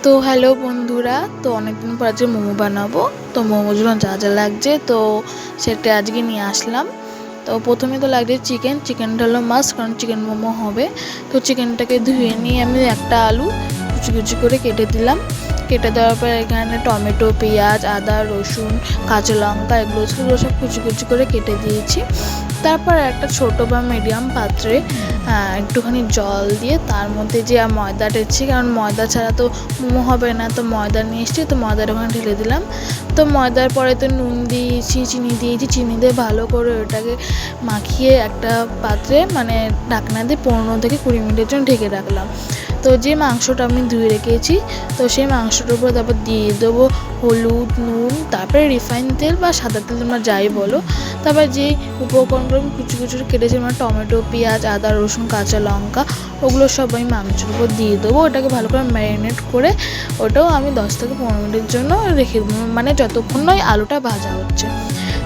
তো হ্যালো বন্ধুরা, তো অনেকদিন পর আজকে মোমো বানাবো। তো মোমোর জন্য যা যা লাগছে তো সেটা আজকে নিয়ে আসলাম। তো প্রথমে তো লাগছে চিকেনটা হলো মাস্ট, কারণ চিকেন মোমো হবে। তো চিকেনটাকে ধুয়ে নিয়ে আমি একটা আলু কুচি কুচি করে কেটে দিলাম। কেটে দেওয়ার পর এখানে টমেটো, পেঁয়াজ, আদা, রসুন, কাঁচা লঙ্কা এগুলো সব কুচি কুচি করে কেটে দিয়েছি। তারপর একটা ছোটো বা মিডিয়াম পাত্রে একটুখানি জল দিয়ে তার মধ্যে যে ময়দা ঢেলছি, কারণ ময়দা ছাড়া তো মোমো হবে না। তো ময়দা নিয়ে এসেছি, তো ময়দার ওখানে ঢেলে দিলাম। তো ময়দার পরে তো নুন দিয়েছি, চিনি দিয়েছি। চিনি দিয়ে ভালো করে ওটাকে মাখিয়ে একটা পাত্রে ঢাকনা দিয়ে 15 থেকে 20 মিনিটের জন্য ঢেকে রাখলাম। তো যে মাংসটা আমি ধুয়ে রেখেছি, তো সেই মাংসটার উপরে তারপর দিয়ে দেবো হলুদ, নুন, তারপরে রিফাইন তেল বা সাদা তেল তোমরা যাই বলো। তারপর যেই উপকরণগুলো আমি কুচি কুচি কেটেছি, টমেটো, পেঁয়াজ, আদা, রসুন, কাঁচা লঙ্কা, ওগুলো সব আমি মাংসের উপর দিয়ে দেবো। ওটাকে ভালো করে ম্যারিনেট করে ওটাও আমি 10 থেকে 15 মিনিটের জন্য রেখে দেবো, যতক্ষণ নয় আলুটা ভাজা হচ্ছে।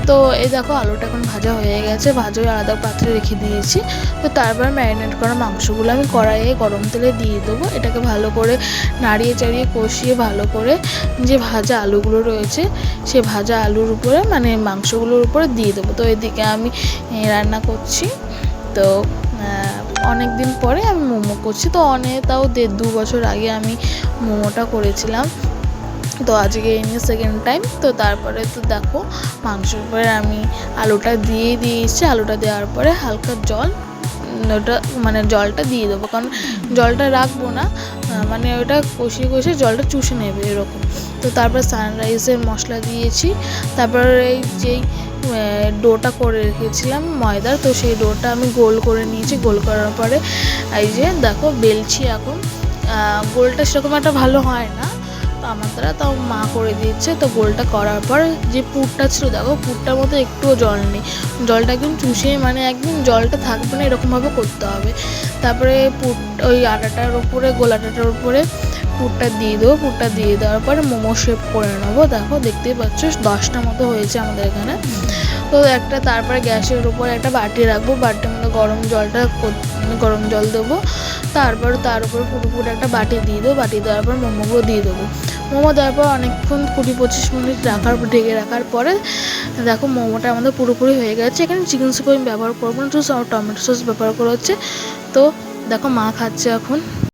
তো এই দেখো আলুটা এখন ভাজা হয়ে গেছে, ভাজা হয়ে আলাদা পাত্রে রেখে দিয়েছি। তো তারপর ম্যারিনেট করা মাংসগুলো আমি কড়াইয়ে গরম তেলে দিয়ে দেবো। এটাকে ভালো করে নাড়িয়ে চাড়িয়ে কষিয়ে ভালো করে যে ভাজা আলুগুলো রয়েছে সে ভাজা আলুর উপরে মাংসগুলোর উপরে দিয়ে দেবো। তো এদিকে আমি রান্না করছি। তো অনেক দিন পরে আমি মোমো করছি। তো তাও 1.5-2 বছর আগে আমি মোমোটা করেছিলাম। তো আজকে এই নিয়ে সেকেন্ড টাইম। তো তারপরে তো দেখো মাংসের উপরে আমি আলুটা দিয়েছি। আলুটা দেওয়ার পরে হালকা জল ওটা জলটা দিয়ে দেবো, কারণ জলটা রাখবো না, ওটা কষিয়ে কষিয়ে জলটা চুষে নেবে এরকম। তো তারপর সানরাইজের মশলা দিয়েছি। তারপর এই যেই ডোটা করে রেখেছিলাম ময়দার, তো সেই ডোটা আমি গোল করে নিয়েছি। গোল করার পরে এই যে দেখো বেলছি এখন। গোলটা সেরকম একটা ভালো হয় না, তো আমার দ্বারা তাও মা করে দিচ্ছে। তো গোলটা করার পর যে পুরটা ছিল, দেখো পুরটার মধ্যে একটুও জল নেই, জলটা একদম চুষে একদম জলটা থাকবে না এরকমভাবে করতে হবে। তারপরে ওই আটাটার উপরে, গোল আটাটার উপরে পুরটা দিয়ে দেবো। পুরটা দিয়ে দেওয়ার পরে মোমো শেপ করে নেবো। দেখো দেখতেই পাচ্ছ 10টা মতো হয়েছে আমাদের এখানে। তো তারপরে গ্যাসের উপরে একটা বাটি রাখবো, বাটির মধ্যে গরম জল দেবো। তারপর তার উপর পুরোপুরি একটা বাটি দিয়ে দেবো। বাটি দেওয়ার পর মোমোগুলো দিয়ে দেবো। মোমো দেওয়ার পর অনেকক্ষণ 20-25 মিনিট ঢেকে রাখার পরে দেখো মোমোটা আমাদের পুরোপুরি হয়ে গেছে। এখানে চিকেন স্যুপ আমি ব্যবহার করবো না, টমেটো সস ব্যবহার করা হচ্ছে। তো দেখো মা খাচ্ছে এখন।